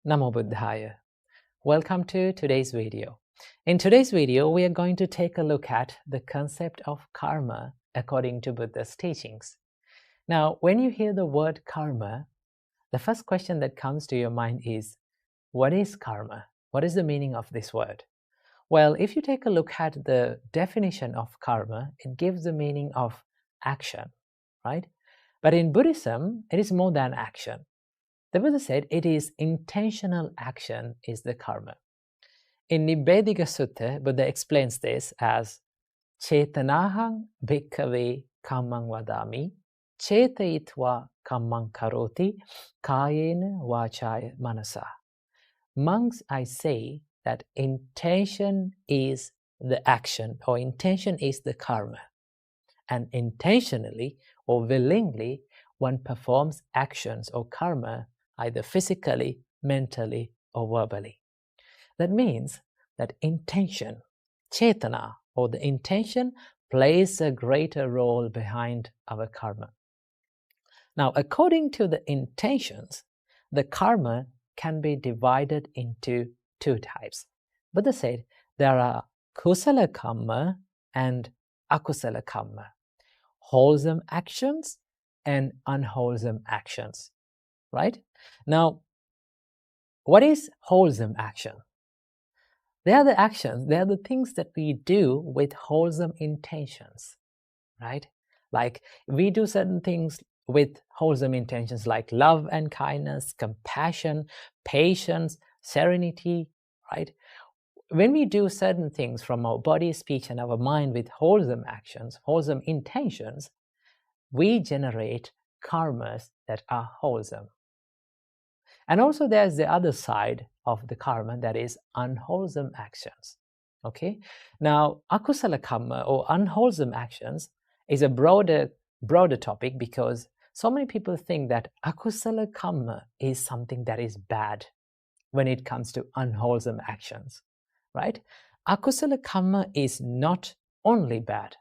Namo Buddhaya. Welcome to today's video. In today's video, we are going to take a look at the concept of karma according to Buddha's teachings. Now, when you hear the word karma, the first question that comes to your mind is, what is karma? What is the meaning of this word? Well, if you take a look at the definition of karma, it gives the meaning of action, right? But in Buddhism, it is more than action. The Buddha said it is intentional action is the karma. In Nibbedika Sutta, Buddha explains this as Chetanahang bhikkhave kammang vadami chetayitva kammang karoti kayena vachaya manasa. Monks, I say that intention is the action, or intention is the karma. And intentionally or willingly, one performs actions or karma either physically, mentally, or verbally. That means that intention, cetana, or the intention, plays a greater role behind our karma. Now, according to the intentions, the karma can be divided into two types. Buddha said there are kusala karma and akusala karma, wholesome actions and unwholesome actions, right? Now, what is wholesome action? They are the actions, they are the things that we do with wholesome intentions, right? Like we do certain things with wholesome intentions like love and kindness, compassion, patience, serenity, right? When we do certain things from our body, speech, and our mind with wholesome actions, wholesome intentions, we generate karmas that are wholesome. And also there's the other side of the karma, that is unwholesome actions. Okay? Now, akusala karma or unwholesome actions is a broader topic, because so many people think that akusala karma is something that is bad when it comes to unwholesome actions, right? Akusala karma is not only bad,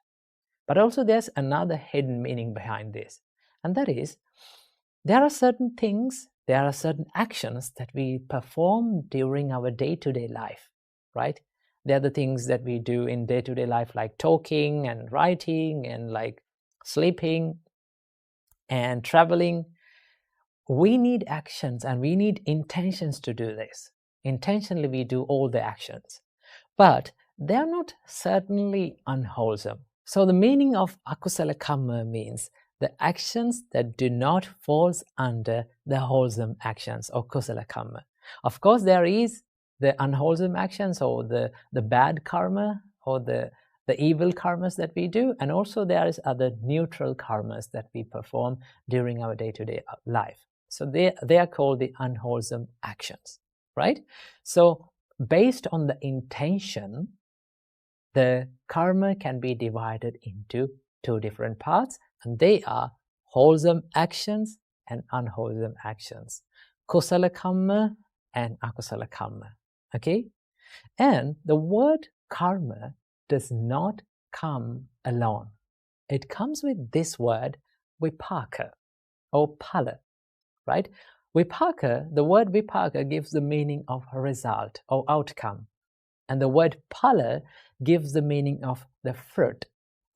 but also there's another hidden meaning behind this. And that is, there are certain things, there are certain actions that we perform during our day-to-day life, right? They're the things that we do in day-to-day life, like talking and writing and like sleeping and traveling. We need actions and we need intentions to do this. Intentionally, we do all the actions, but they're not certainly unwholesome. So the meaning of akusala karma means the actions that do not fall under the wholesome actions or kusala karma. Of course, there is the unwholesome actions or the bad karma or the evil karmas that we do, and also there is other neutral karmas that we perform during our day-to-day life. So they are called the unwholesome actions, right? So based on the intention, the karma can be divided into two different parts, and they are wholesome actions and unwholesome actions, kusala karma and akusala karma. Okay? And the word karma does not come alone. It comes with this word vipaka or phala, right? Vipaka, the word vipaka gives the meaning of result or outcome, and the word phala gives the meaning of the fruit.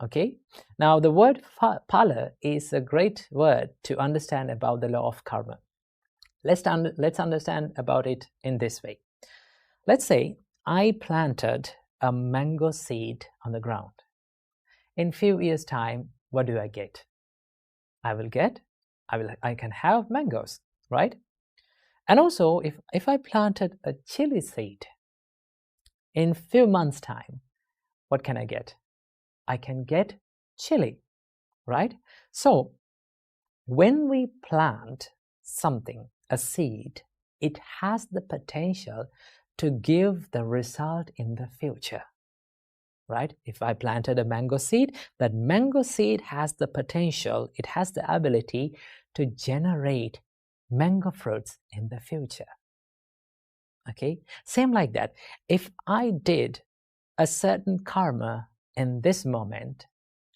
Okay, now the word phala is a great word to understand about the law of karma. Let's understand about it in this way. Let's say I planted a mango seed on the ground. In few years' time, what do I get? I can have mangoes, right? And also, if I planted a chili seed, in few months' time, what can I get? I can get chili, right? So when we plant something, a seed, it has the potential to give the result in the future, right? If I planted a mango seed, that mango seed has the potential, it has the ability to generate mango fruits in the future. Okay, same like that. If I did a certain karma in this moment,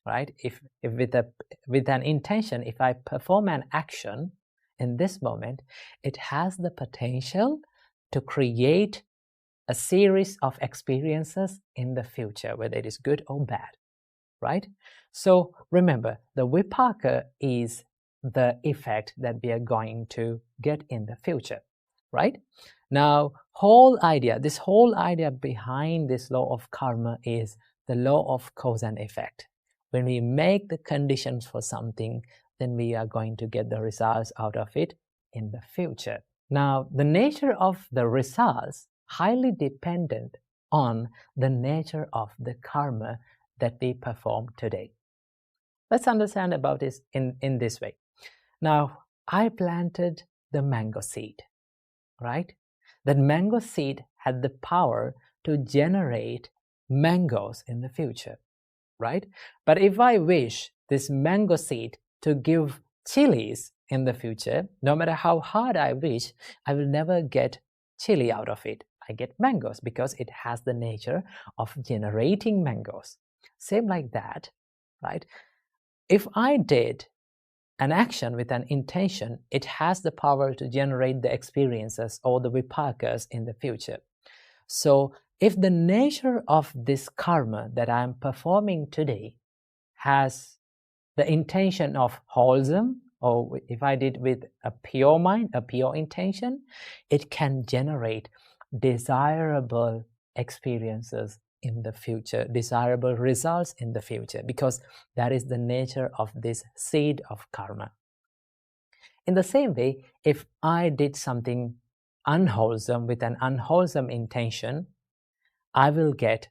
right? If with an intention, if I perform an action in this moment, it has the potential to create a series of experiences in the future, whether it is good or bad, right? So remember, the vipaka is the effect that we are going to get in the future, right? Now, this whole idea behind this law of karma is the law of cause and effect. When we make the conditions for something, then we are going to get the results out of it in the future. Now, the nature of the results highly dependent on the nature of the karma that we perform today. Let's understand about this in this way. Now, I planted the mango seed, right? That mango seed had the power to generate mangoes in the future, right? But if I wish this mango seed to give chilies in the future, no matter how hard I wish, I will never get chili out of it. I get mangoes because it has the nature of generating mangoes. Same like that, right? If I did an action with an intention, it has the power to generate the experiences or the vipakas in the future. So if the nature of this karma that I am performing today has the intention of wholesome, or if I did with a pure mind, a pure intention, it can generate desirable experiences in the future, desirable results in the future, because that is the nature of this seed of karma. In the same way, if I did something unwholesome with an unwholesome intention, I will get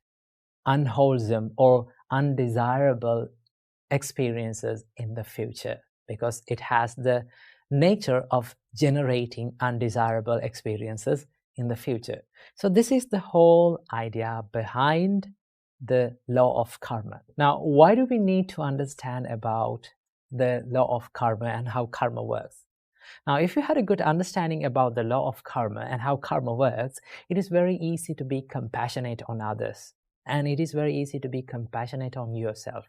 unwholesome or undesirable experiences in the future, because it has the nature of generating undesirable experiences in the future. So this is the whole idea behind the law of karma. Now, why do we need to understand about the law of karma and how karma works? Now, if you had a good understanding about the law of karma and how karma works, it is very easy to be compassionate on others, and it is very easy to be compassionate on yourself.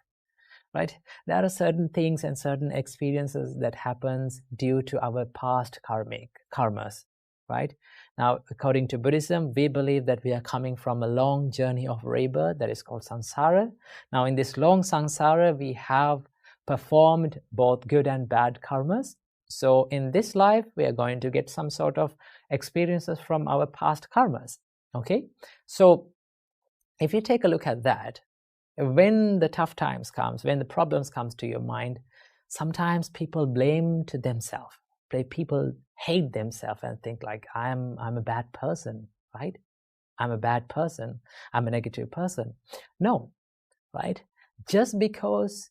Right? There are certain things and certain experiences that happens due to our past karmas, right? Now, according to Buddhism, we believe that we are coming from a long journey of rebirth that is called samsara. Now, in this long samsara, we have performed both good and bad karmas. So in this life, we are going to get some sort of experiences from our past karmas, okay? So if you take a look at that, when the tough times comes, when the problems comes to your mind, sometimes people blame to themselves. People hate themselves and think like, I'm a bad person, right? I'm a bad person. I'm a negative person. No, right? Just because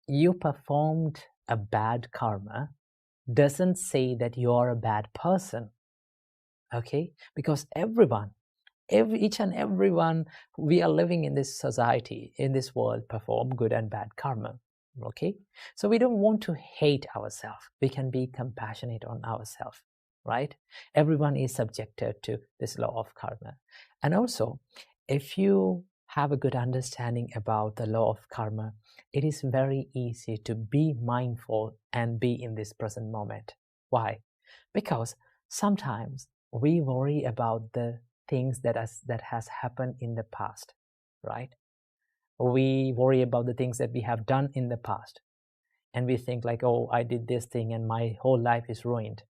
you performed a bad karma doesn't say that you're a bad person, okay? Because each and everyone, we are living in this society, in this world, perform good and bad karma, okay? So we don't want to hate ourselves. We can be compassionate on ourselves, right? Everyone is subjected to this law of karma. And also, if you have a good understanding about the law of karma, it is very easy to be mindful and be in this present moment. Why? Because sometimes we worry about the things that has happened in the past, right? We worry about the things that we have done in the past, and we think like, oh, I did this thing and my whole life is ruined,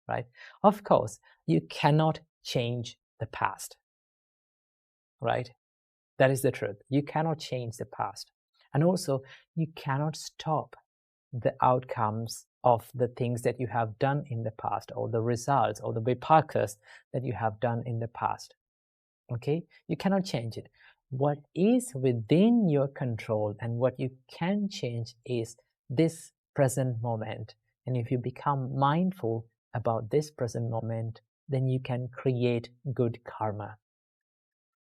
right? Of course, you cannot change the past, right? That is the truth. You cannot change the past. And also, you cannot stop the outcomes of the things that you have done in the past, or the results or the vipakas that you have done in the past. Okay? You cannot change it. What is within your control and what you can change is this present moment. And if you become mindful about this present moment, then you can create good karma,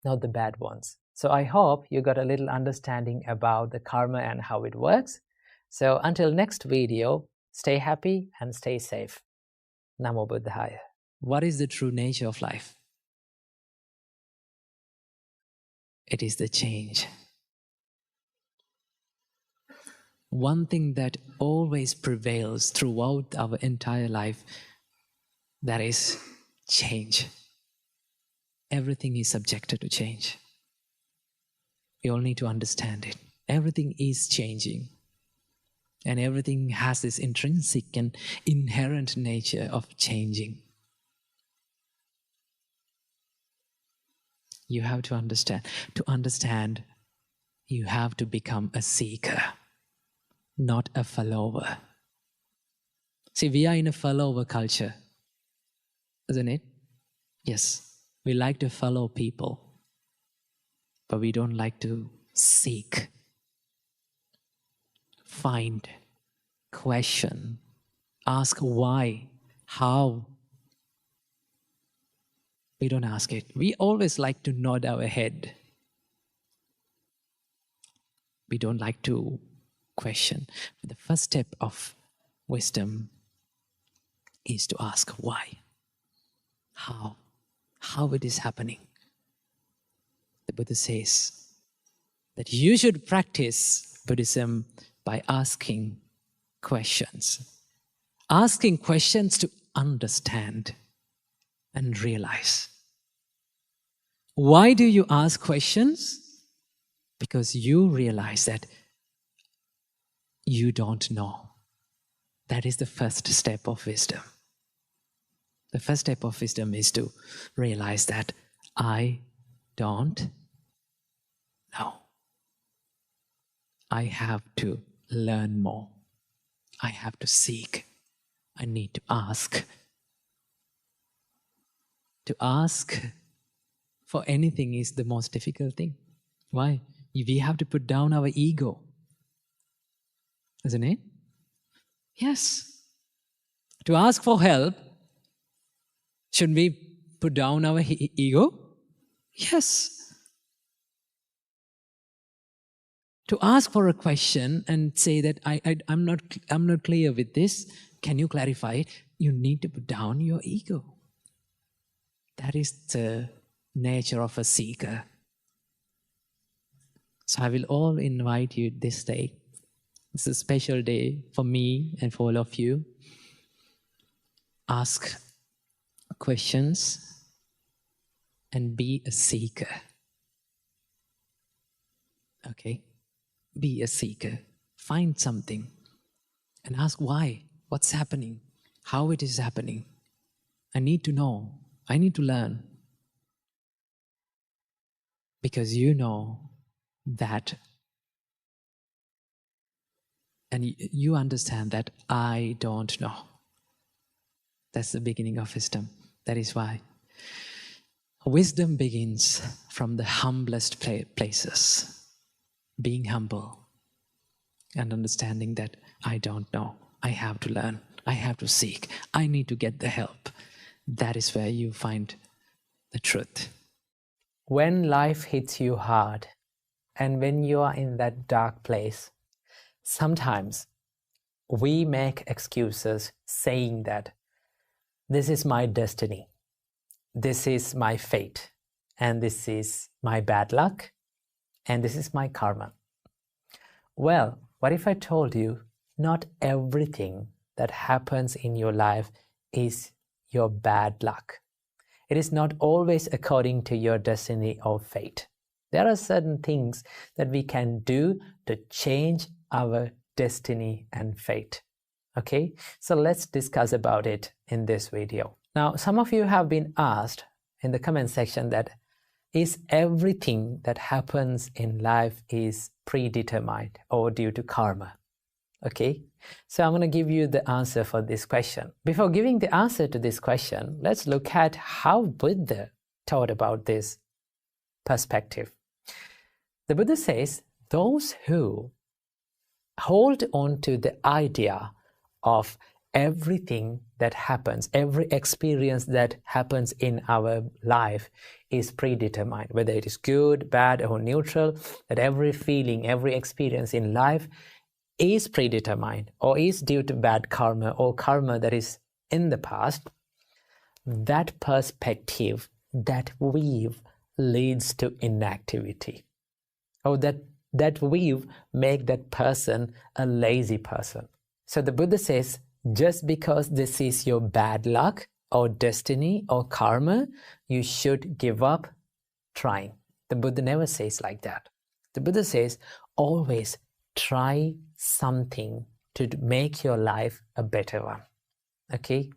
not the bad ones. So I hope you got a little understanding about the karma and how it works. So until next video, stay happy and stay safe. Namo Buddhaya. What is the true nature of life? It is the change. One thing that always prevails throughout our entire life, that is change. everything is subjected to change. We all need to understand it. Everything is changing. And everything has this intrinsic and inherent nature of changing. You have to understand. To understand, you have to become a seeker, not a follower. See, we are in a follower culture, isn't it? Yes, we like to follow people, but we don't like to seek, find, question, ask why, how. We don't ask it. We always like to nod our head. We don't like to question. But the first step of wisdom is to ask why, how it is happening. The Buddha says that you should practice Buddhism by asking questions. Asking questions to understand and realize. Why do you ask questions? Because you realize that you don't know. That is the first step of wisdom. The first step of wisdom is to realize that I don't know. I have to learn more. I have to seek. I need to ask. To ask for anything is the most difficult thing. Why? We have to put down our ego. Isn't it? Yes. To ask for help, should we put down our ego? Yes. To ask for a question and say that I'm not clear with this, can you clarify it? You need to put down your ego. That is the nature of a seeker. So I will all invite you this day. It's a special day for me and for all of you. Ask questions and be a seeker. Okay? Be a seeker. Find something and ask why, what's happening, how it is happening. I need to know. I need to learn. Because you know that, and you understand that I don't know. That's the beginning of wisdom. That is why wisdom begins from the humblest places. Being humble and understanding that I don't know. I have to learn. I have to seek. I need to get the help. That is where you find the truth. When life hits you hard and when you are in that dark place, sometimes we make excuses saying that this is my destiny, this is my fate, and this is my bad luck, and this is my karma. Well, what if I told you not everything that happens in your life is your bad luck? It is not always according to your destiny or fate. There are certain things that we can do to change our destiny and fate. Okay, so let's discuss about it in this video. Now, some of you have been asked in the comment section that is everything that happens in life is predetermined or due to karma? Okay, so I'm going to give you the answer for this question. Before giving the answer to this question, let's look at how Buddha taught about this perspective. The Buddha says, those who hold on to the idea of everything that happens, every experience that happens in our life is predetermined, whether it is good, bad, or neutral, that every feeling, every experience in life is predetermined or is due to bad karma or karma that is in the past. That perspective, that weave leads to inactivity, or that weave make that person a lazy person. So the Buddha says, just because this is your bad luck or destiny or karma, you should give up trying. The Buddha never says like that. The Buddha says, always try something to make your life a better one. Okay?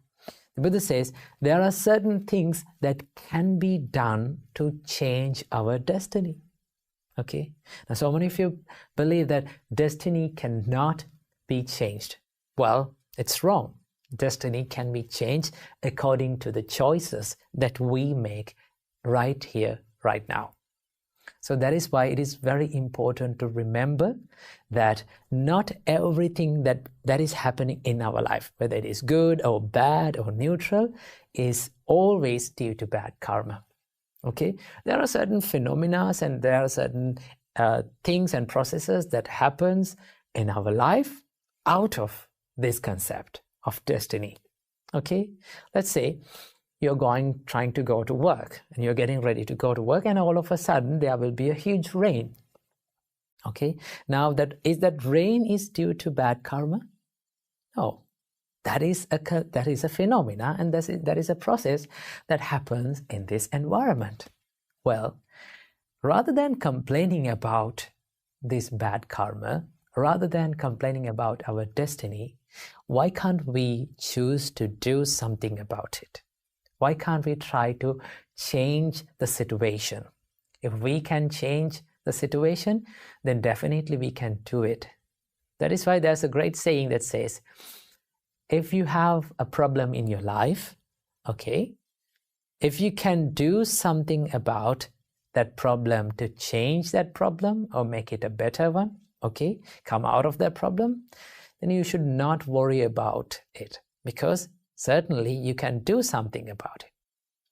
The Buddha says there are certain things that can be done to change our destiny. Okay? Now, so many of you believe that destiny cannot be changed. Well, it's wrong. Destiny can be changed according to the choices that we make right here, right now. So that is why it is very important to remember that not everything that is happening in our life, whether it is good or bad or neutral, is always due to bad karma. Okay? There are certain phenomena and there are certain things and processes that happens in our life out of this concept of destiny. Okay? Let's say you're trying to go to work and you're getting ready to go to work, and all of a sudden there will be a huge rain. Okay, now that rain is due to bad karma? No, that is a phenomena, and that is a process that happens in this environment. Well, rather than complaining about this bad karma, rather than complaining about our destiny, why can't we choose to do something about it? Why can't we try to change the situation? If we can change the situation, then definitely we can do it. That is why there's a great saying that says, if you have a problem in your life, okay, if you can do something about that problem to change that problem or make it a better one, okay, come out of that problem, then you should not worry about it, because certainly you can do something about it.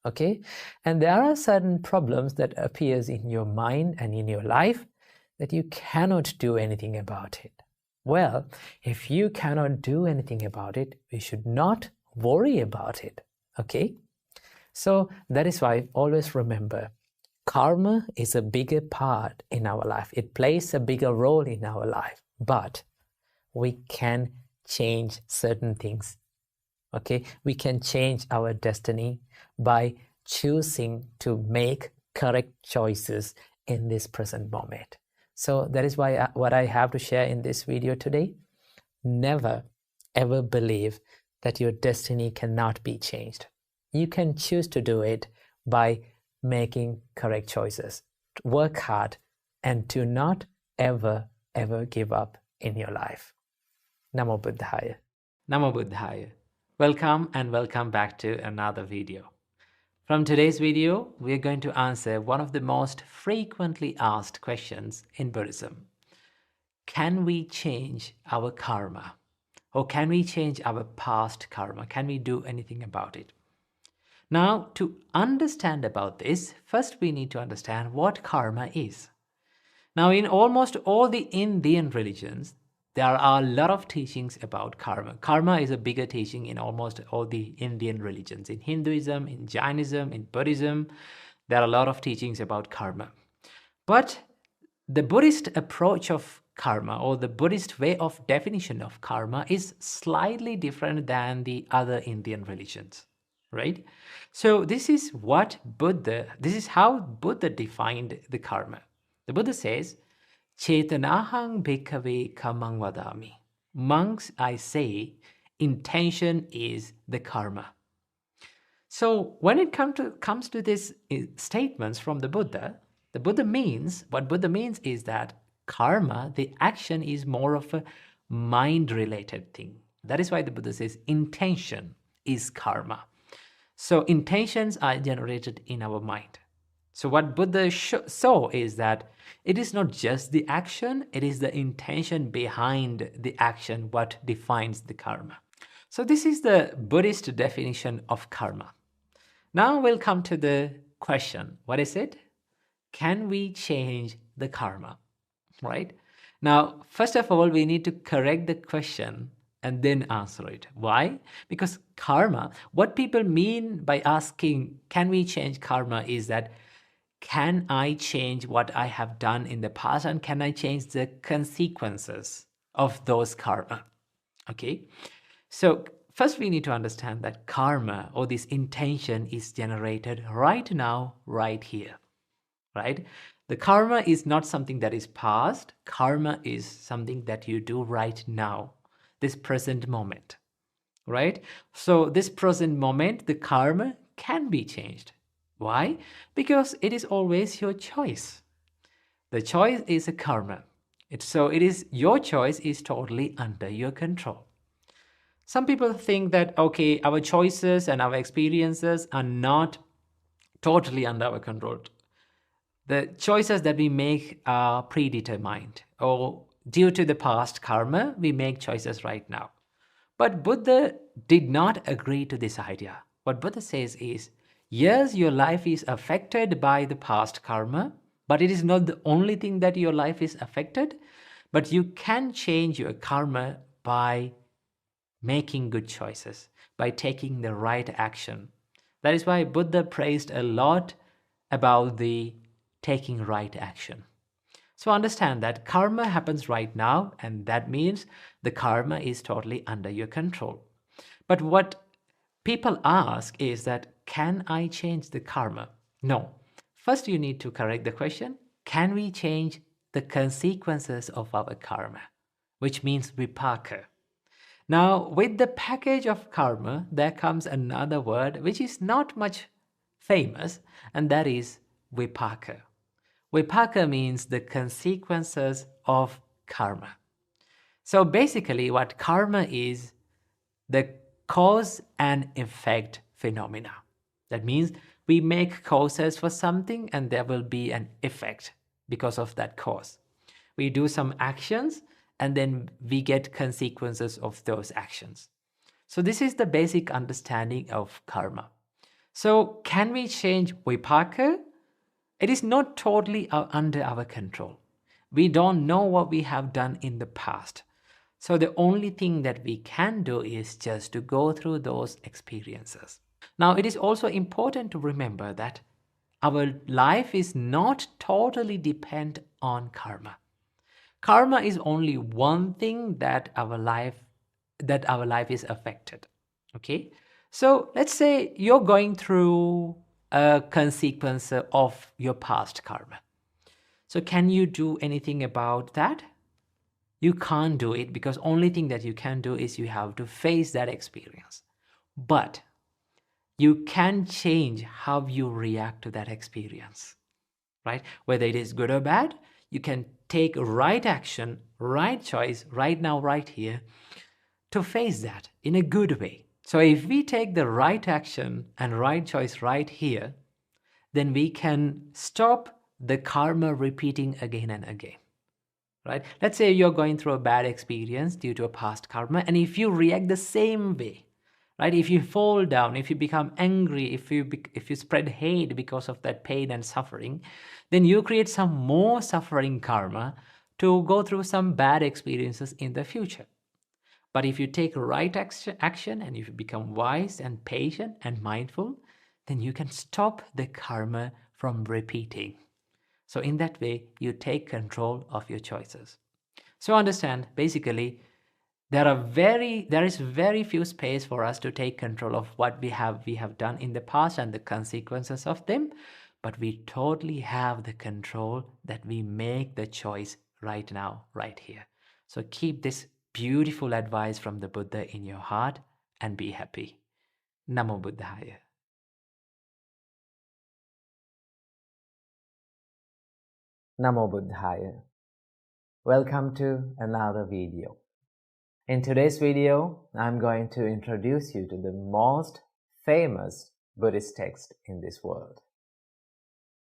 Okay? And there are certain problems that appears in your mind and in your life that you cannot do anything about it. Well, if you cannot do anything about it, we should not worry about it. Okay? So that is why always remember, karma is a bigger part in our life. It plays a bigger role in our life, but we can change certain things. Okay, we can change our destiny by choosing to make correct choices in this present moment. So that is why what I have to share in this video today. Never ever believe that your destiny cannot be changed. You can choose to do it by making correct choices. Work hard and do not ever give up in your life. Namo Buddhaya. Namo Buddhaya. Welcome and welcome back to another video. From today's video, we are going to answer one of the most frequently asked questions in Buddhism. Can we change our karma? Or can we change our past karma? Can we do anything about it? Now, to understand about this, first we need to understand what karma is. Now, in almost all the Indian religions, there are a lot of teachings about karma. Karma is a bigger teaching in almost all the Indian religions. In Hinduism, in Jainism, in Buddhism, there are a lot of teachings about karma. But the Buddhist approach of karma, or the Buddhist way of definition of karma, is slightly different than the other Indian religions, right? So this is how Buddha defined the karma. The Buddha says, Chetanahang bhikkhave kamang vadami. Monks, I say, intention is the karma. So when it comes to these statements from the Buddha means is that karma, the action, is more of a mind-related thing. That is why the Buddha says intention is karma. So intentions are generated in our mind. So what Buddha saw is that it is not just the action, it is the intention behind the action what defines the karma. So this is the Buddhist definition of karma. Now we'll come to the question. What is it? Can we change the karma? Right? Now, first of all, we need to correct the question and then answer it. Why? Because karma, what people mean by asking, can we change karma, is that can I change what I have done in the past, and can I change the consequences of those karma? Okay. So first we need to understand that karma or this intention is generated right now, right here, right? The karma is not something that is past. Karma is something that you do right now, this present moment, right? So this present moment, the karma can be changed. Why? Because it is always your choice. The choice is a karma. It is your choice is totally under your control. Some people think that, okay, our choices and our experiences are not totally under our control. The choices that we make are predetermined, or due to the past karma, we make choices right now. But Buddha did not agree to this idea. What Buddha says is, yes, your life is affected by the past karma, but it is not the only thing that your life is affected, but you can change your karma by making good choices, by taking the right action. That is why Buddha praised a lot about the taking right action. So understand that karma happens right now, and that means the karma is totally under your control. But what people ask is that, can I change the karma? No. First, you need to correct the question, can we change the consequences of our karma? Which means vipaka. Now, with the package of karma, there comes another word which is not much famous, and that is vipaka. Vipaka means the consequences of karma. So basically, what karma is, the cause and effect phenomena. That means we make causes for something and there will be an effect because of that cause. We do some actions and then we get consequences of those actions. So this is the basic understanding of karma. So can we change vipaka? It is not totally under our control. We don't know what we have done in the past. So the only thing that we can do is just to go through those experiences. Now, it is also important to remember that our life is not totally dependent on karma. Karma is only one thing that our life is affected. Okay? So let's say you're going through a consequence of your past karma. So can you do anything about that? You can't do it, because only thing that you can do is you have to face that experience. But you can change how you react to that experience, right? Whether it is good or bad, you can take right action, right choice, right now, right here, to face that in a good way. So if we take the right action and right choice right here, then we can stop the karma repeating again and again. Right? Let's say you're going through a bad experience due to a past karma, and if you react the same way, right? If you fall down, if you become angry, if you spread hate because of that pain and suffering, then you create some more suffering karma to go through some bad experiences in the future. But if you take right action and if you become wise and patient and mindful, then you can stop the karma from repeating. So in that way, you take control of your choices. So understand, basically, there is very few space for us to take control of what we have done in the past and the consequences of them, but we totally have the control that we make the choice right now, right here. So keep this beautiful advice from the Buddha in your heart and be happy. Namo Buddhaya. Namo Buddhaya. Welcome to another video. In today's video, I'm going to introduce you to the most famous Buddhist text in this world.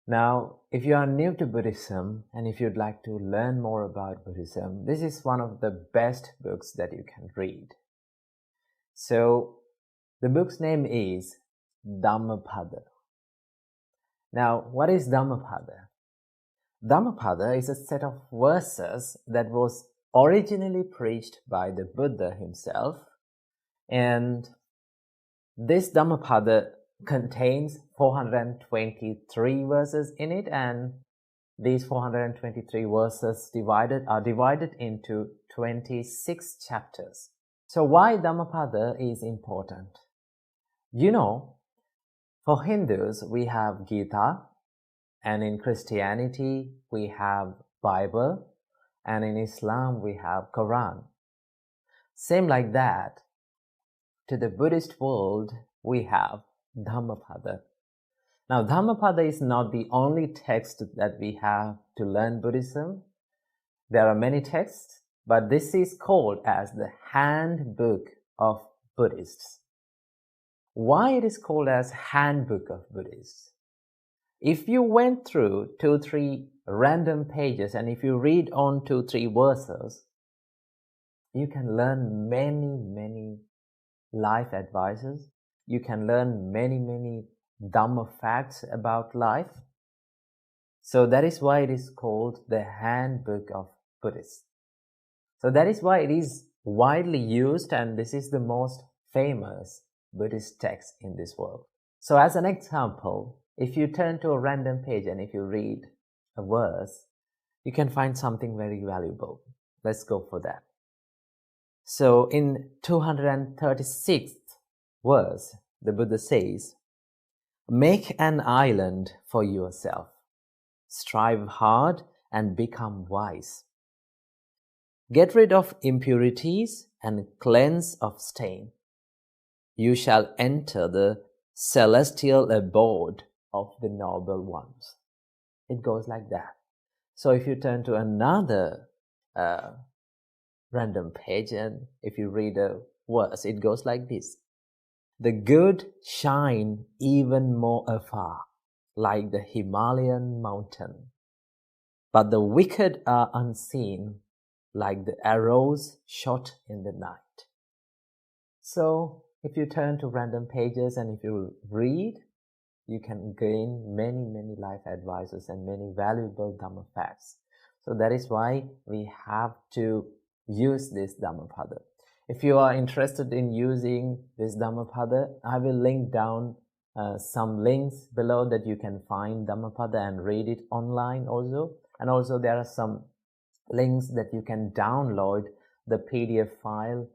Now, if you are new to Buddhism and if you'd like to learn more about Buddhism, this is one of the best books that you can read. So, the book's name is Dhammapada. Now, what is Dhammapada? Dhammapada is a set of verses that was originally preached by the Buddha himself, and this Dhammapada contains 423 verses in it, and these 423 verses are divided into 26 chapters. So why Dhammapada is important? You know, for Hindus, we have Gita, and in Christianity, we have Bible, and in Islam, we have Quran. Same like that, to the Buddhist world, we have Dhammapada. Now, Dhammapada is not the only text that we have to learn Buddhism. There are many texts, but this is called as the handbook of Buddhists. Why it is called as handbook of Buddhists? If you went through 2-3 random pages and if you read on 2-3 verses, you can learn many life advices. You can learn many Dhamma facts about life. So that is why it is called the handbook of Buddhists. So that is why it is widely used, and this is the most famous Buddhist text in this world. So as an example, if you turn to a random page and if you read a verse, you can find something very valuable. Let's go for that. So in 236th verse, the Buddha says, "Make an island for yourself. Strive hard and become wise. Get rid of impurities and cleanse of stain. You shall enter the celestial abode of the noble ones." It goes like that. So if you turn to another random page and if you read a verse, it goes like this. "The good shine even more afar, like the Himalayan mountain. But the wicked are unseen, like the arrows shot in the night." So if you turn to random pages and if you read, you can gain many life advices and many valuable Dhamma facts. So that is why we have to use this Dhammapada. If you are interested in using this Dhammapada, I will link down some links below that you can find Dhammapada and read it online also. And also there are some links that you can download the PDF file,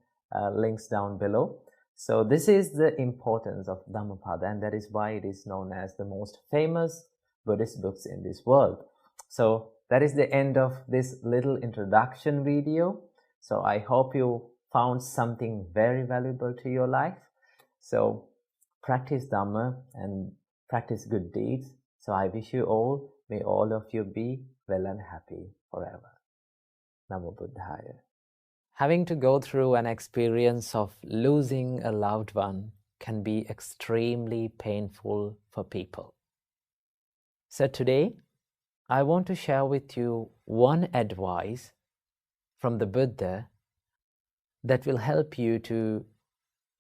links down below. So this is the importance of Dhammapada, and that is why it is known as the most famous Buddhist books in this world. So that is the end of this little introduction video. So I hope you found something very valuable to your life. So practice Dhamma and practice good deeds. So I wish you all, may all of you be well and happy forever. Namo Buddhaya. Having to go through an experience of losing a loved one can be extremely painful for people. So today, I want to share with you one advice from the Buddha that will help you to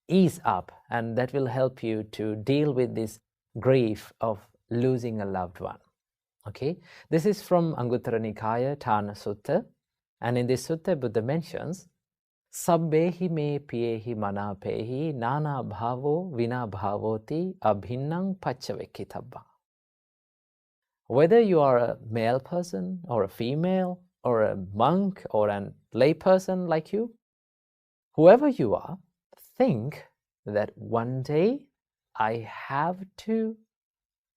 ease up and that will help you to deal with this grief of losing a loved one. Okay, this is from Anguttara Nikaya, Thana Sutta, and in this sutta, Buddha mentions, "Sabbehi me piyehi manapehi nana bhavo vina bhavoti abhinnang paccavekkitabba." Whether you are a male person or a female or a monk or a lay person like you, whoever you are, think that one day I have to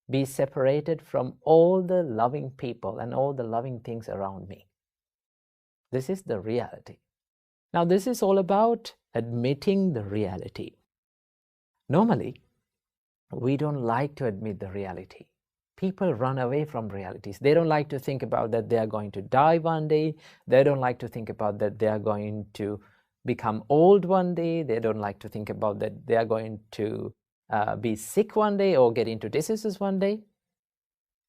be separated from all the loving people and all the loving things around me. This is the reality. Now, this is all about admitting the reality. Normally, we don't like to admit the reality. People run away from realities. They don't like to think about that they are going to die one day. They don't like to think about that they are going to become old one day. They don't like to think about that they are going to be sick one day or get into diseases one day.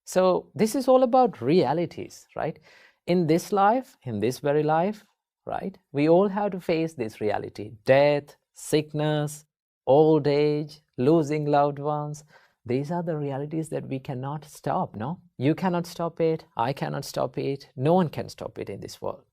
So this is all about realities, right? In this life, in this very life, right, we all have to face this reality: death, sickness, old age, losing loved ones. These are the realities that we cannot stop, no? You cannot stop it, I cannot stop it, no one can stop it in this world.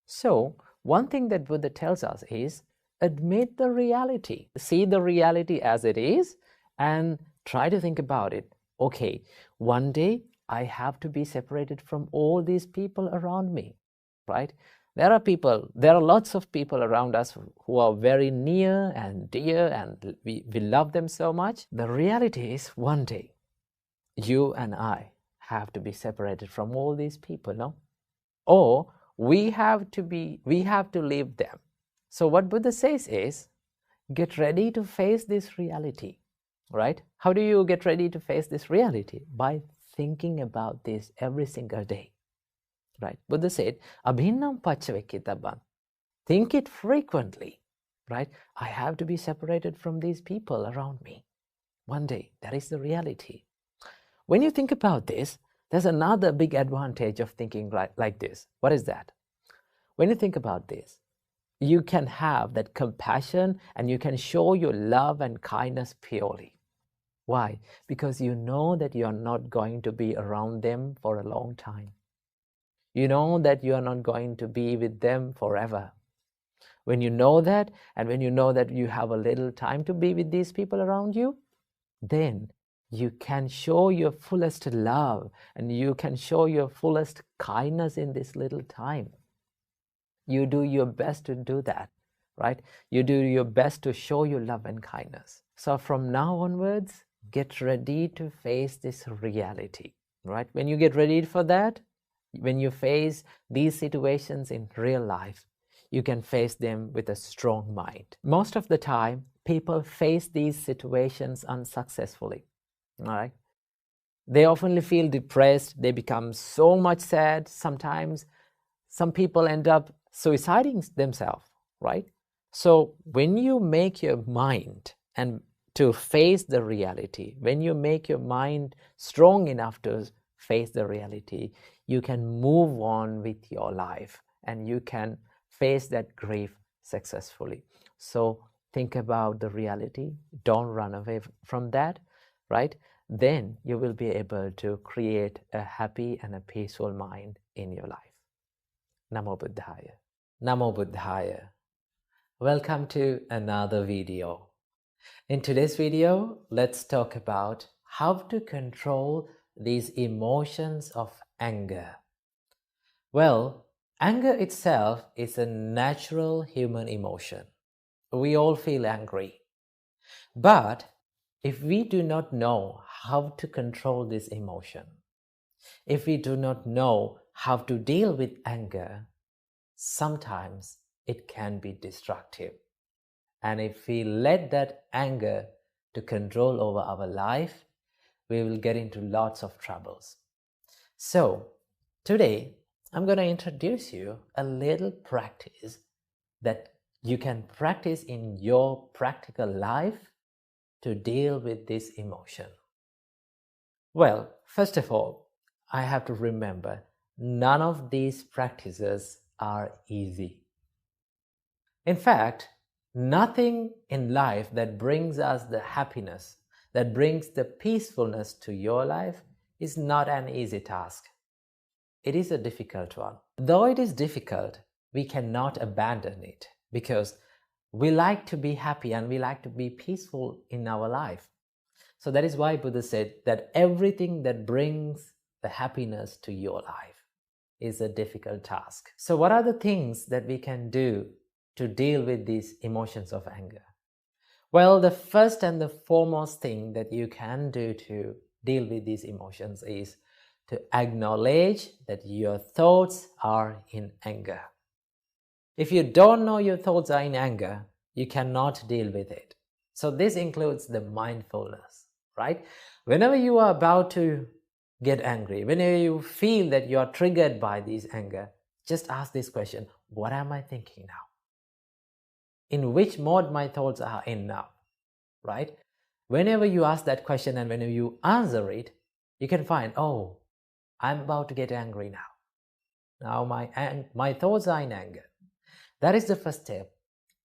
So one thing that Buddha tells us is admit the reality, see the reality as it is and try to think about it. Okay, one day I have to be separated from all these people around me, right? There are lots of people around us who are very near and dear, and we love them so much. The reality is, one day, you and I have to be separated from all these people, no? Or we have to leave them. So what Buddha says is, get ready to face this reality, right? How do you get ready to face this reality? By thinking about this every single day, right? Buddha said, abhinam paccavekkitabban. Think it frequently, right? I have to be separated from these people around me. One day, that is the reality. When you think about this, there's another big advantage of thinking like this. What is that? When you think about this, you can have that compassion and you can show your love and kindness purely. Why? Because you know that you are not going to be around them for a long time. You know that you are not going to be with them forever. When you know that, and when you know that you have a little time to be with these people around you, then you can show your fullest love and you can show your fullest kindness in this little time. You do your best to do that, right? You do your best to show your love and kindness. So from now onwards, get ready to face this reality, right? When you get ready for that, when you face these situations in real life, you can face them with a strong mind. Most of the time, people face these situations unsuccessfully, all right? They often feel depressed, they become so much sad. Sometimes some people end up suiciding themselves, right? So when you make your mind and to face the reality, when you make your mind strong enough to face the reality, you can move on with your life and you can face that grief successfully. So think about the reality, don't run away from that, right? Then you will be able to create a happy and a peaceful mind in your life. Namo Buddhaya. Namo Buddhaya. Welcome to another video. In today's video, let's talk about how to control these emotions of anger. Well, anger itself is a natural human emotion. We all feel angry. But if we do not know how to control this emotion, if we do not know how to deal with anger, sometimes it can be destructive. And if we let that anger to control over our life, we will get into lots of troubles. So today, I'm going to introduce you a little practice that you can practice in your practical life to deal with this emotion. Well, first of all, I have to remember none of these practices are easy. In fact, nothing in life that brings us the happiness, that brings the peacefulness to your life is not an easy task. It is a difficult one. Though it is difficult, we cannot abandon it because we like to be happy and we like to be peaceful in our life. So that is why Buddha said that everything that brings the happiness to your life is a difficult task. So what are the things that we can do to deal with these emotions of anger? Well, the first and the foremost thing that you can do to deal with these emotions is to acknowledge that your thoughts are in anger. If you don't know your thoughts are in anger, you cannot deal with it. So this includes the mindfulness, right? Whenever you are about to get angry, whenever you feel that you are triggered by this anger, just ask this question, what am I thinking now? In which mode my thoughts are in now, right? Whenever you ask that question and whenever you answer it, you can find, oh, I'm about to get angry now. Now my thoughts are in anger. That is the first step,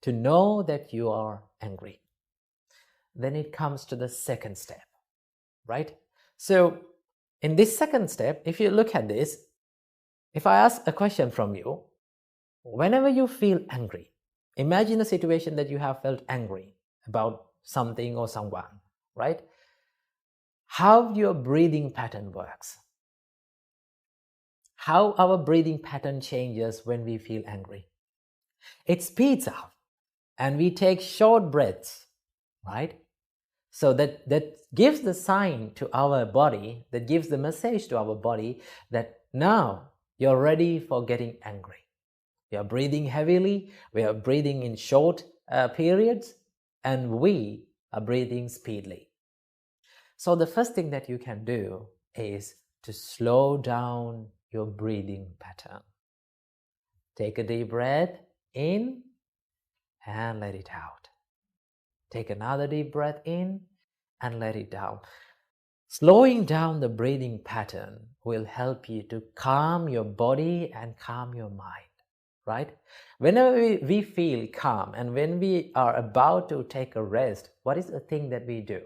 to know that you are angry. Then it comes to the second step, right? So in this second step, if you look at this, if I ask a question from you, whenever you feel angry, imagine a situation that you have felt angry about something or someone, right? How your breathing pattern works. how our breathing pattern changes when we feel angry. It speeds up and we take short breaths, right? So that gives the sign to our body, that gives the message to our body that now you're ready for getting angry. We are breathing heavily, we are breathing in short periods, and we are breathing speedily. So the first thing that you can do is to slow down your breathing pattern. Take a deep breath in and let it out. Take another deep breath in and let it down. Slowing down the breathing pattern will help you to calm your body and calm your mind, right? Whenever we feel calm and when we are about to take a rest, what is the thing that we do?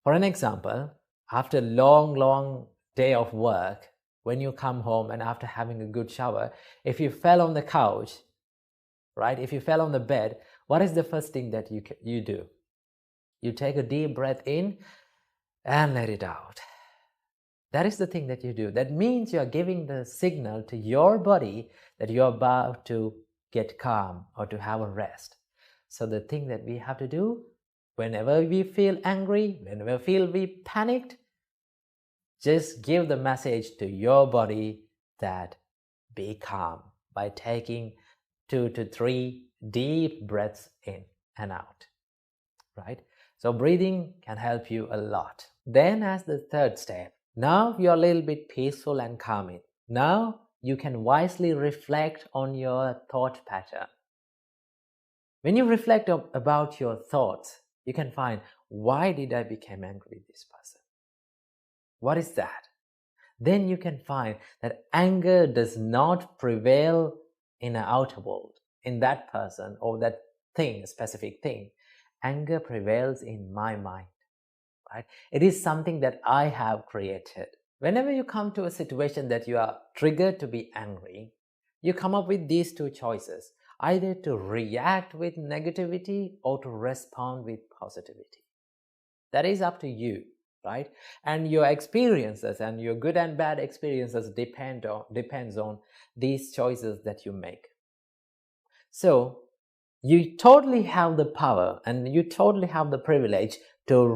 For an example, after a long day of work, when you come home and after having a good shower, if you fell on the couch, right? If you fell on the bed, what is the first thing that you do? You take a deep breath in and let it out. That is the thing that you do. That means you are giving the signal to your body that you're about to get calm or to have a rest. So the thing that we have to do, whenever we feel angry, whenever we feel we panicked, just give the message to your body that be calm by taking 2 to 3 deep breaths in and out, right? So breathing can help you a lot. Then as the third step, now you're a little bit peaceful and calming. Now you can wisely reflect on your thought pattern. When you reflect about your thoughts, you can find, why did I become angry with this person? What is that? Then you can find that anger does not prevail in the outer world, in that person or that thing, specific thing. Anger prevails in my mind, right? It is something that I have created. Whenever you come to a situation that you are triggered to be angry, you come up with these two choices, either to react with negativity or to respond with positivity. That is up to you, right? And your experiences and your good and bad experiences depends on these choices that you make. So you totally have the power and you totally have the privilege to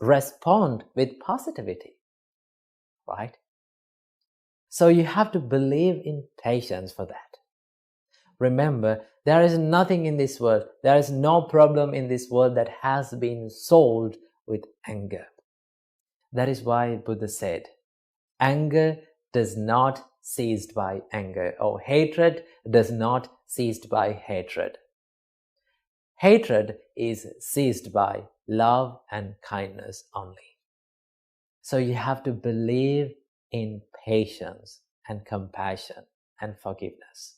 respond with positivity, right? So you have to believe in patience for that. Remember, there is nothing in this world, there is no problem in this world that has been solved with anger. That is why Buddha said, anger does not cease by anger, or hatred does not cease by hatred. Hatred is seized by love and kindness only. So you have to believe in patience and compassion and forgiveness.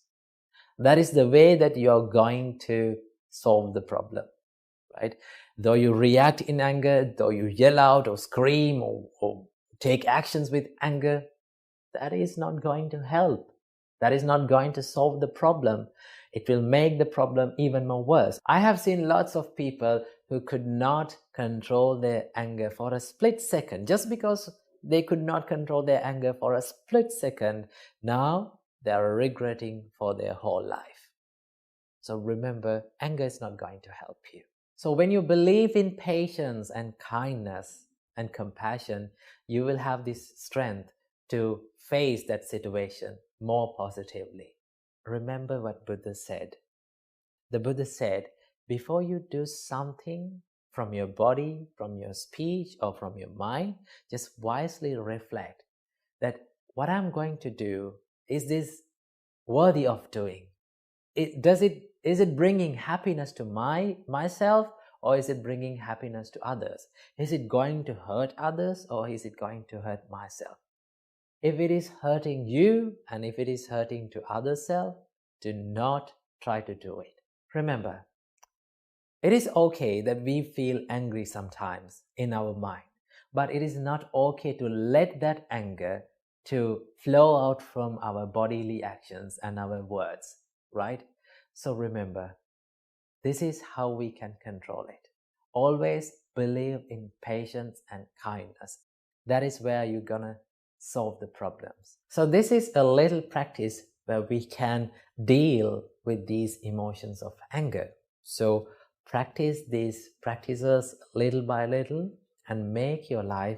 That is the way that you're going to solve the problem, right? Though you react in anger, though you yell out or scream or take actions with anger, that is not going to help. That is not going to solve the problem. It will make the problem even more worse. I have seen lots of people who could not control their anger for a split second. Just because they could not control their anger for a split second, now they are regretting for their whole life. So remember, anger is not going to help you. So when you believe in patience and kindness and compassion, you will have this strength to face that situation more positively. Remember what Buddha said. The Buddha said, before you do something from your body, from your speech, or from your mind, just wisely reflect that what I'm going to do, is this worthy of doing? Is it bringing happiness to myself, or is it bringing happiness to others? Is it going to hurt others, or is it going to hurt myself? If it is hurting you and if it is hurting to other self, do not try to do it. Remember, it is okay that we feel angry sometimes in our mind, but it is not okay to let that anger to flow out from our bodily actions and our words, right? So remember, this is how we can control it. Always believe in patience and kindness. That is where you're gonna solve the problems. So this is a little practice where we can deal with these emotions of anger. So practice these practices little by little and make your life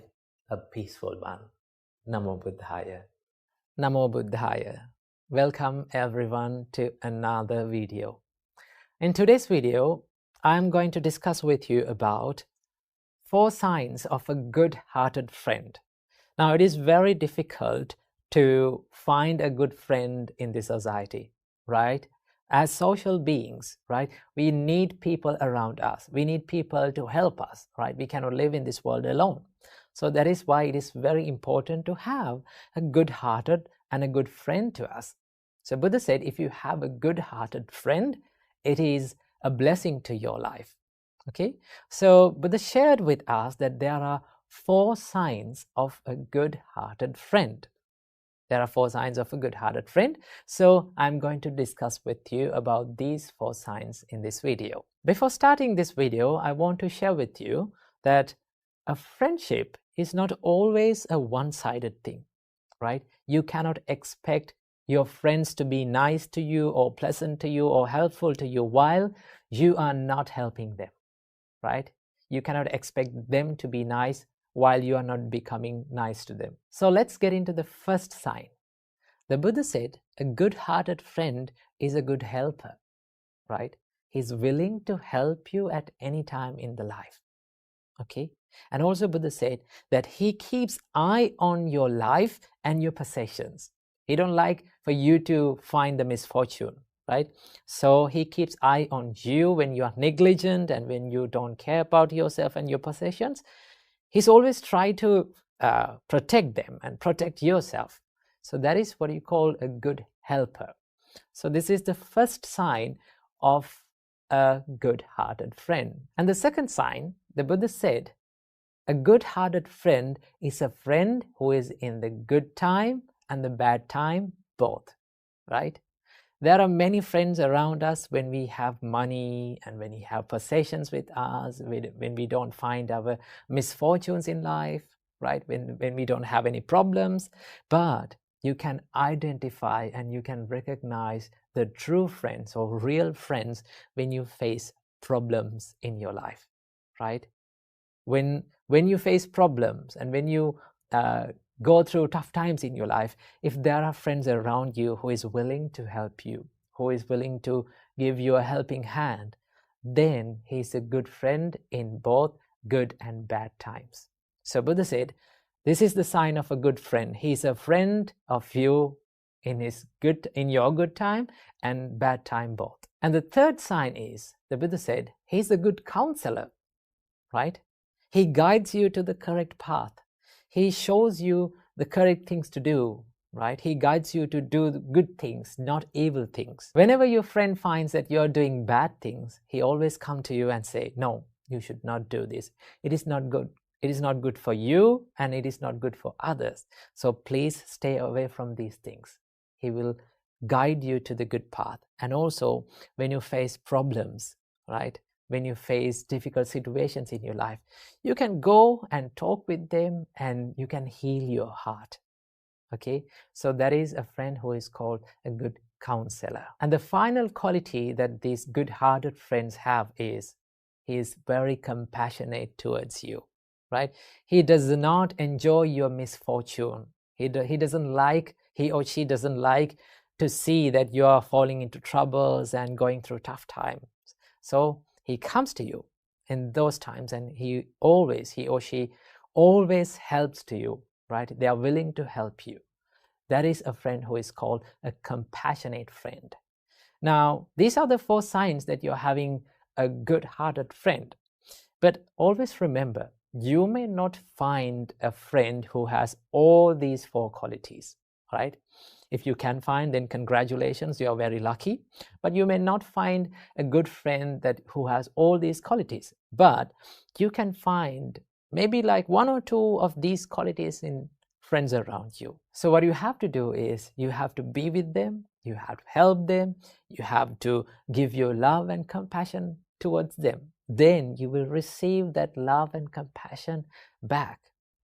a peaceful one. Namo Buddhaya. Namo Buddhaya. Welcome everyone to another video. In today's video, I'm going to discuss with you about 4 signs of a good-hearted friend. Now, it is very difficult to find a good friend in this society, right? As social beings, right, we need people around us. We need people to help us, right? We cannot live in this world alone. So that is why it is very important to have a good-hearted and a good friend to us. So Buddha said, if you have a good-hearted friend, it is a blessing to your life. Okay, so Buddha shared with us that there are 4 signs of a good-hearted friend. There are 4 signs of a good-hearted friend. So I'm going to discuss with you about these 4 signs in this video. Before starting this video, I want to share with you that a friendship is not always a one-sided thing, right? You cannot expect your friends to be nice to you or pleasant to you or helpful to you while you are not helping them, right? You cannot expect them to be nice while you are not becoming nice to them. So let's get into the first sign. The Buddha said a good-hearted friend is a good helper, right? He's willing to help you at any time in the life. Okay, and also Buddha said that he keeps eye on your life and your possessions. He don't like for you to find the misfortune, right? So he keeps eye on you when you are negligent and when you don't care about yourself and your possessions. He's always tried to protect them and protect yourself. So that is what you call a good helper. So this is the first sign of a good-hearted friend. And the second sign, the Buddha said, a good-hearted friend is a friend who is in the good time and the bad time both, right? There are many friends around us when we have money and when we have possessions with us, when we don't find our misfortunes in life, right? When we don't have any problems. But you can identify and you can recognize the true friends or real friends when you face problems in your life, right? When you face problems and when you go through tough times in your life, if there are friends around you who is willing to help you, who is willing to give you a helping hand, then he's a good friend in both good and bad times. So Buddha said, this is the sign of a good friend. He's a friend of you in your good time and bad time both. And the third sign is, the Buddha said, he's a good counselor, right? He guides you to the correct path. He shows you the correct things to do, right? He guides you to do good things, not evil things. Whenever your friend finds that you're doing bad things, he always comes to you and say, no, you should not do this. It is not good. It is not good for you and it is not good for others. So please stay away from these things. He will guide you to the good path. And also when you face problems, right? When you face difficult situations in your life, you can go and talk with them and you can heal your heart. Okay, so that is a friend who is called a good counselor. And the final quality that these good-hearted friends have is he is very compassionate towards you, right? He does not enjoy your misfortune. He or she doesn't like to see that you are falling into troubles and going through tough times. So he comes to you in those times and he or she always helps to you, right? They are willing to help you. That is a friend who is called a compassionate friend. Now, these are the 4 signs that you're having a good-hearted friend. But always remember, you may not find a friend who has all these 4 qualities, right? If you can find, then congratulations, you are very lucky. But you may not find a good friend who has all these qualities. But you can find maybe like 1 or 2 of these qualities in friends around you. So what you have to do is you have to be with them, you have to help them, you have to give your love and compassion towards them. Then you will receive that love and compassion back.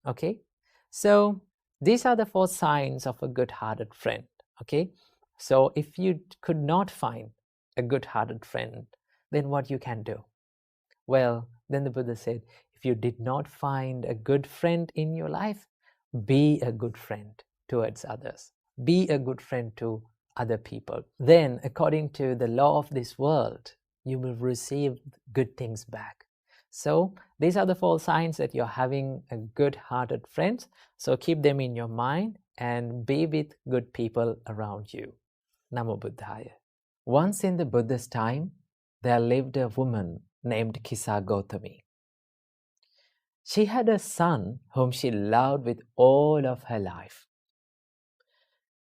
Okay? So These are the 4 signs of a good-hearted friend. Okay, so if you could not find a good-hearted friend, then what you can do? Well, then the Buddha said, if you did not find a good friend in your life, be a good friend towards others. Be a good friend to other people. Then, according to the law of this world, you will receive good things back. So, these are the 4 signs that you're having a good-hearted friend. So, keep them in your mind and be with good people around you. Namo Buddhaya. Once in the Buddha's time, there lived a woman named Kisa Gautami. She had a son whom she loved with all of her life.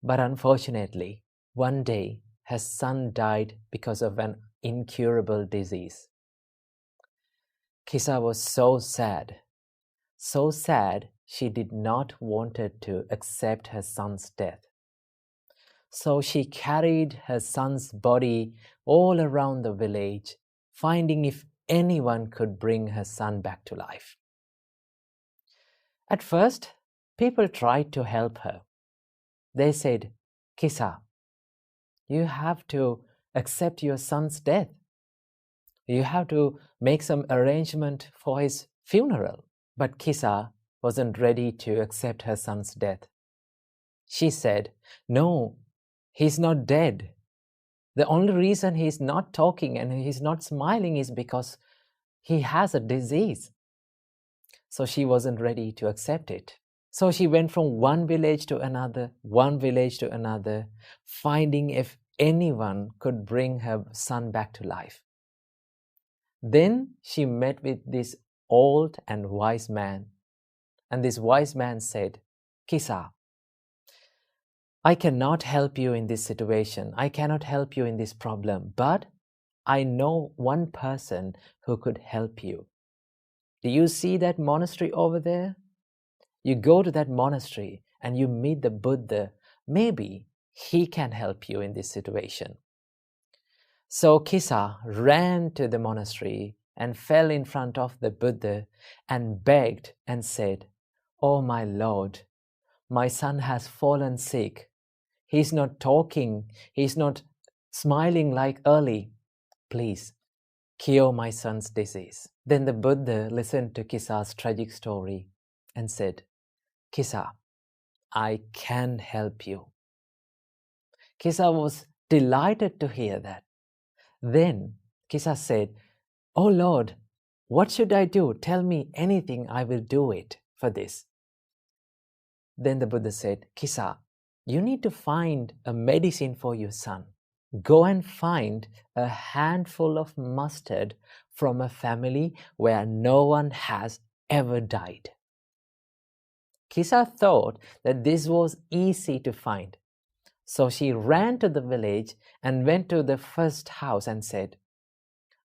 But unfortunately, one day her son died because of an incurable disease. Kisa was so sad she did not wanted to accept her son's death. So she carried her son's body all around the village, finding if anyone could bring her son back to life. At first, people tried to help her. They said, Kisa, you have to accept your son's death. You have to make some arrangement for his funeral. But Kisa wasn't ready to accept her son's death. She said, no, he's not dead. The only reason he's not talking and he's not smiling is because he has a disease. So she wasn't ready to accept it. So she went from one village to another, finding if anyone could bring her son back to life. Then she met with this old and wise man. And this wise man said, Kisa, I cannot help you in this situation. I cannot help you in this problem. But I know one person who could help you. Do you see that monastery over there? You go to that monastery and you meet the Buddha. Maybe he can help you in this situation. So Kisa ran to the monastery and fell in front of the Buddha and begged and said, Oh my Lord, my son has fallen sick. He's not talking. He's not smiling like early. Please, cure my son's disease. Then the Buddha listened to Kisa's tragic story and said, Kisa, I can help you. Kisa was delighted to hear that. Then Kisa said, Oh Lord, what should I do? Tell me anything, I will do it for this. Then the Buddha said, Kisa, you need to find a medicine for your son. Go and find a handful of mustard from a family where no one has ever died. Kisa thought that this was easy to find. So she ran to the village and went to the first house and said,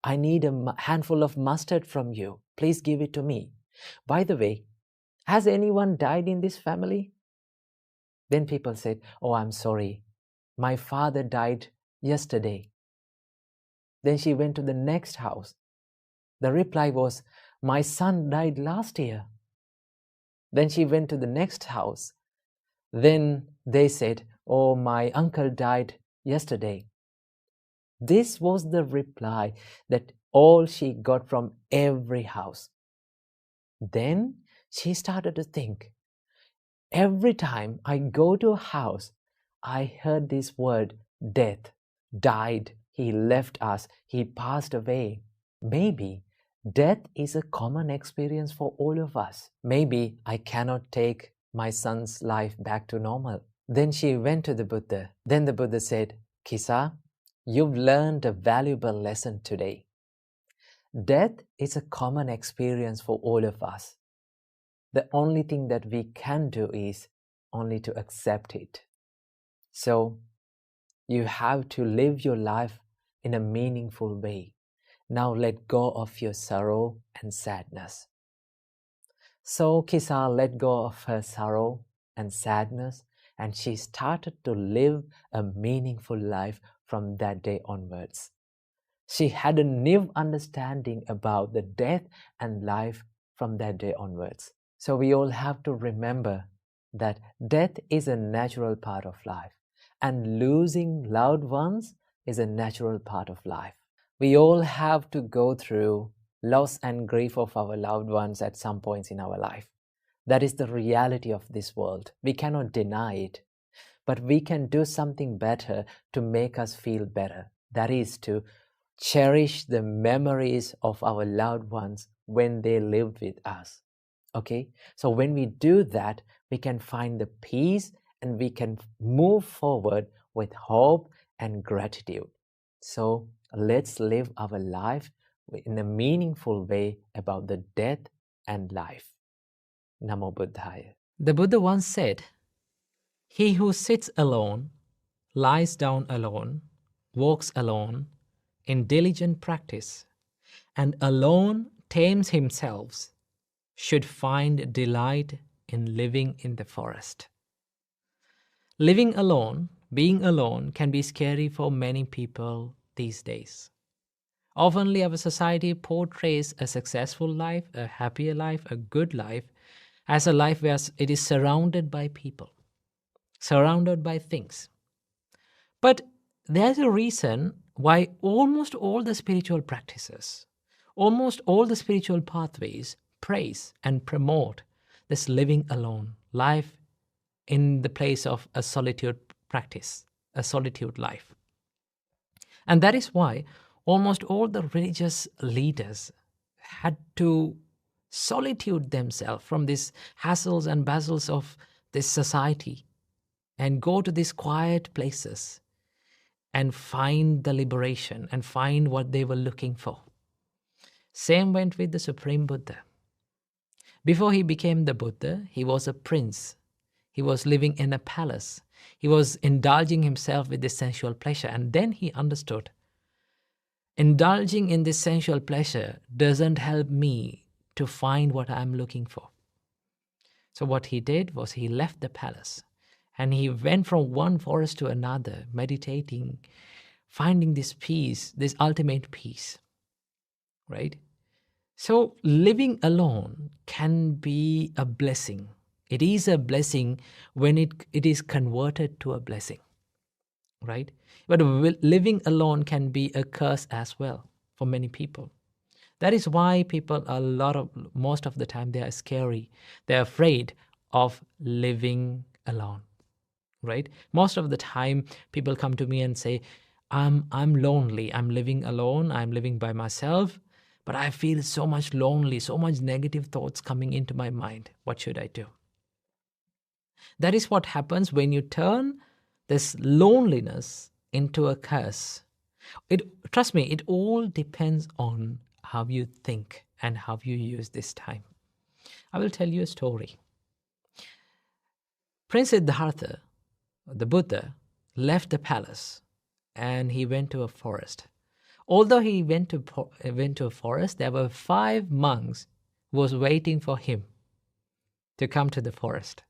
I need a handful of mustard from you. Please give it to me. By the way, has anyone died in this family? Then people said, Oh, I'm sorry. My father died yesterday. Then she went to the next house. The reply was, My son died last year. Then she went to the next house. Then they said, Oh, my uncle died yesterday. This was the reply that all she got from every house. Then she started to think, every time I go to a house, I heard this word, death, died, he left us, he passed away. Maybe death is a common experience for all of us. Maybe I cannot take my son's life back to normal. Then she went to the Buddha. Then the Buddha said, Kisa, you've learned a valuable lesson today. Death is a common experience for all of us. The only thing that we can do is only to accept it. So you have to live your life in a meaningful way. Now let go of your sorrow and sadness. So Kisa let go of her sorrow and sadness, and she started to live a meaningful life from that day onwards. She had a new understanding about the death and life from that day onwards. So we all have to remember that death is a natural part of life, and losing loved ones is a natural part of life. We all have to go through loss and grief of our loved ones at some points in our life. That is the reality of this world. We cannot deny it, but we can do something better to make us feel better. That is to cherish the memories of our loved ones when they lived with us. Okay? So when we do that, we can find the peace and we can move forward with hope and gratitude. So let's live our life in a meaningful way about the death and life. Namo Buddhaya. The Buddha once said, "He who sits alone, lies down alone, walks alone, in diligent practice, and alone tames himself, should find delight in living in the forest." Living alone, being alone, can be scary for many people these days. Oftenly, our society portrays a successful life, a happier life, a good life, as a life where it is surrounded by people, surrounded by things. But there's a reason why almost all the spiritual practices, almost all the spiritual pathways praise and promote this living alone, life in the place of a solitude practice, a solitude life. And that is why almost all the religious leaders had to solitude themselves from these hassles and bustles of this society and go to these quiet places and find the liberation and find what they were looking for. Same went with the Supreme Buddha. Before he became the Buddha, he was a prince. He was living in a palace. He was indulging himself with this sensual pleasure. And then he understood, indulging in this sensual pleasure doesn't help me to find what I'm looking for. So what he did was he left the palace and he went from one forest to another, meditating, finding this peace, this ultimate peace, right? So living alone can be a blessing. It is a blessing when it is converted to a blessing, right? But living alone can be a curse as well for many people. That is why people most of the time they are scary. They're afraid of living alone, right? Most of the time people come to me and say, I'm lonely, I'm living alone, I'm living by myself, but I feel so much lonely, so much negative thoughts coming into my mind. What should I do? That is what happens when you turn this loneliness into a curse. Trust me, it all depends on how you think and how you use this time. I will tell you a story. Prince Siddhartha, the Buddha, left the palace and he went to a forest. Although he went to a forest, there were 5 monks who was waiting for him to come to the forest.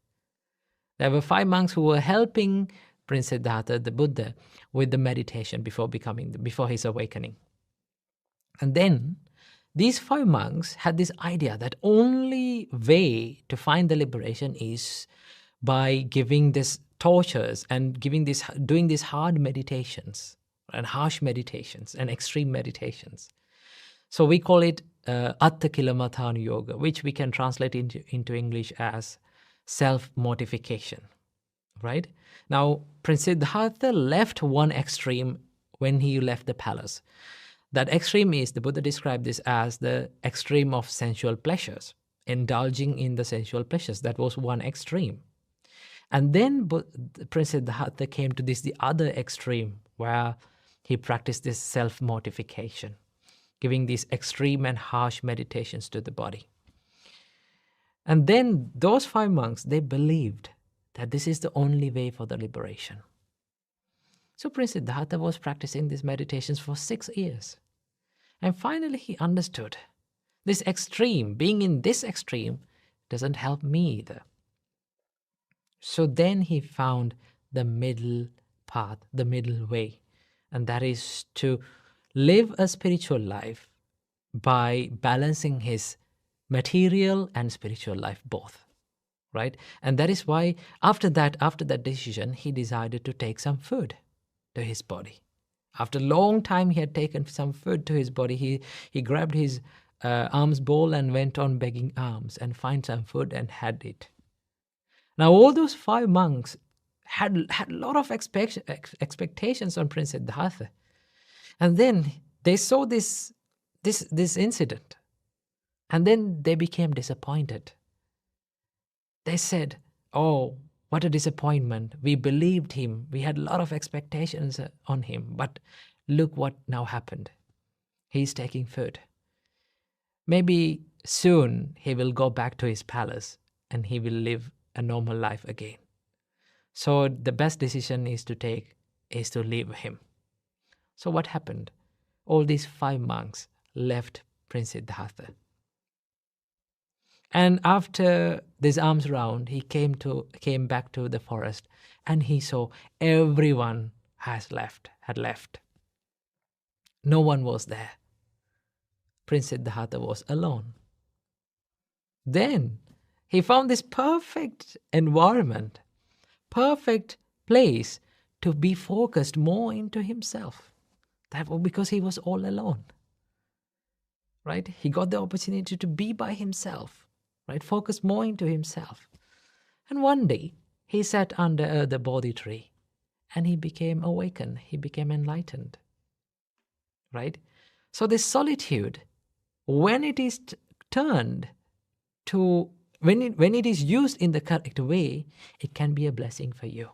There were 5 monks who were helping Prince Siddhartha, the Buddha, with the meditation before his awakening. And then these 5 monks had this idea that only way to find the liberation is by giving this tortures and doing these hard meditations and harsh meditations and extreme meditations. So we call it Atta Kilamatthana Yoga, which we can translate into English as self-mortification, right? Now, Prince Siddhartha left one extreme when he left the palace. That extreme is, the Buddha described this as the extreme of sensual pleasures, indulging in the sensual pleasures. That was one extreme. And then Prince Siddhartha came to the other extreme where he practiced this self-mortification, giving these extreme and harsh meditations to the body. And then those 5 monks, they believed that this is the only way for the liberation. So Prince Siddhartha was practicing these meditations for 6 years. And finally he understood this extreme, being in this extreme, doesn't help me either. So then he found the middle path, the middle way. And that is to live a spiritual life by balancing his material and spiritual life both, right? And that is why after that decision, he decided to take some food to his body. After a long time he had taken some food to his body, he grabbed his alms bowl and went on begging alms and find some food and had it. Now all those 5 monks had a lot of expectations on Prince Siddhartha. And then they saw this incident, and then they became disappointed. They said, "Oh, what a disappointment. We believed him. We had a lot of expectations on him. But look what now happened. He's taking food. Maybe soon he will go back to his palace and he will live a normal life again. So the best decision is to leave him." So what happened? All these 5 monks left Prince Siddhartha. And after this alms round, he came back to the forest, and he saw everyone had left. No one was there. Prince Siddhartha was alone. Then he found this perfect environment, perfect place to be focused more into himself. That was because he was all alone. Right? He got the opportunity to be by himself. Right? Focus more into himself. And one day, he sat under the Bodhi tree and he became awakened. He became enlightened. Right? So this solitude, when it is turned to, when it is used in the correct way, it can be a blessing for you.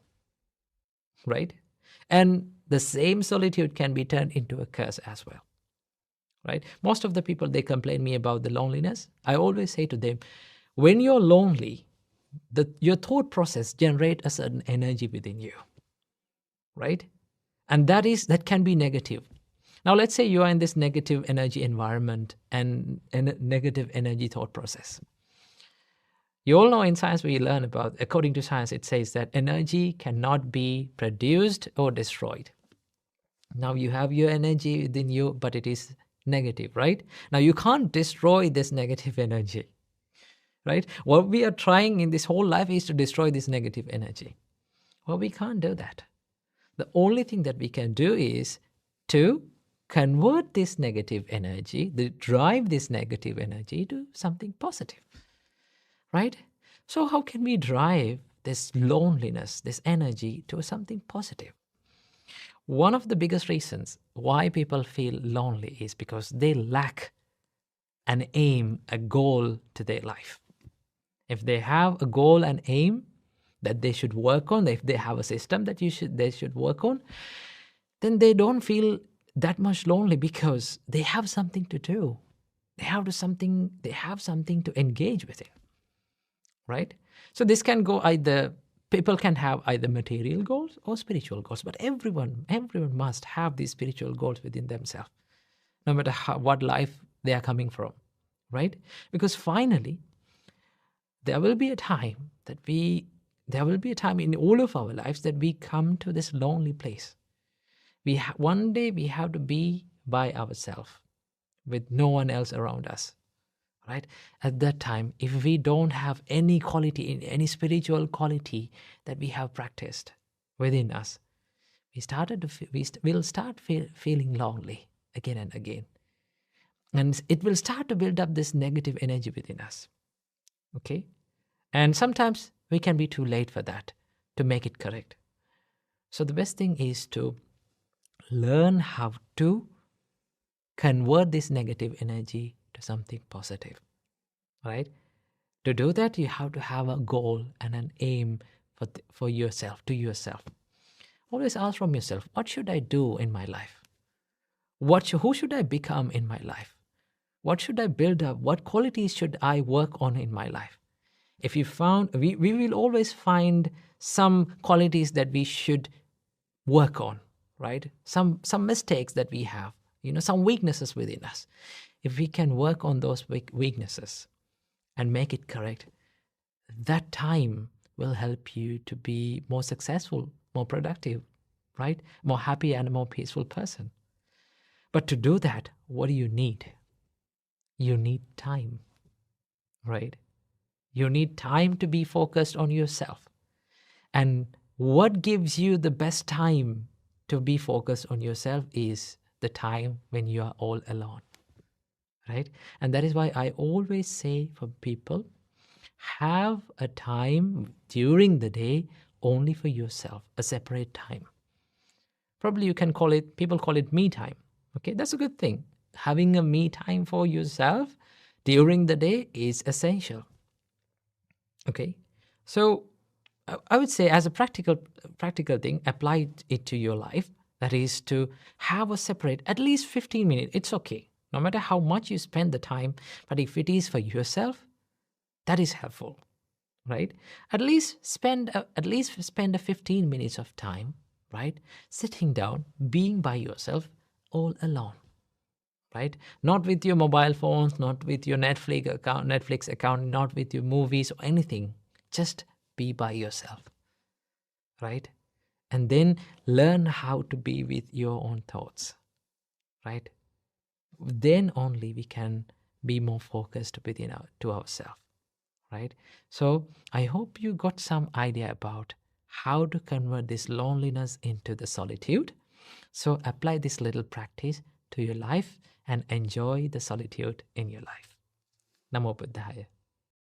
Right? And the same solitude can be turned into a curse as well. Right? Most of the people, they complain me about the loneliness. I always say to them, when you're lonely, your thought process generates a certain energy within you. Right? And that can be negative. Now, let's say you are in this negative energy environment and a negative energy thought process. You all know in science we learn about, according to science, it says that energy cannot be produced or destroyed. Now you have your energy within you, but it is negative, right? Now you can't destroy this negative energy, right? What we are trying in this whole life is to destroy this negative energy. Well, we can't do that. The only thing that we can do is to convert this negative energy, drive this negative energy to something positive, right? So how can we drive this loneliness, this energy to something positive? One of the biggest reasons why people feel lonely is because they lack an aim, a goal to their life. If they have a goal and aim that they should work on, if they have a system that they should work on, then they don't feel that much lonely because they have something to do. They have something to engage with it. Right? So this can go either. People can have either material goals or spiritual goals, but everyone must have these spiritual goals within themselves, no matter what life they are coming from, right? Because finally, there will be a time in all of our lives that we come to this lonely place. One day we have to be by ourselves with no one else around us. Right? At that time, if we don't have any quality, any spiritual quality that we have practiced within us, we'll start feeling lonely again and again. And it will start to build up this negative energy within us. Okay? And sometimes we can be too late for that to make it correct. So the best thing is to learn how to convert this negative energy to something positive, right? To do that, you have to have a goal and an aim for yourself, to yourself. Always ask from yourself, what should I do in my life? Who should I become in my life? What should I build up? What qualities should I work on in my life? If you found, we will always find some qualities that we should work on, right? Some mistakes that we have, some weaknesses within us. If we can work on those weaknesses and make it correct, that time will help you to be more successful, more productive, right? More happy and a more peaceful person. But to do that, what do you need? You need time, right? You need time to be focused on yourself. And what gives you the best time to be focused on yourself is the time when you are all alone, right? And that is why I always say for people, have a time during the day only for yourself, a separate time. Probably you can call it, people call it me time. Okay, that's a good thing. Having a me time for yourself during the day is essential. Okay, so I would say as a practical thing, apply it to your life. That is to have a separate, at least 15 minutes. It's okay. No matter how much you spend the time, but if it is for yourself, that is helpful, right? At least spend a 15 minutes of time, right? Sitting down, being by yourself, all alone, right? Not with your mobile phones, not with your Netflix account, not with your movies or anything. Just be by yourself, right? And then learn how to be with your own thoughts, right? Then only we can be more focused to ourselves, right? So I hope you got some idea about how to convert this loneliness into the solitude. So apply this little practice to your life and enjoy the solitude in your life. Namo Buddhaya.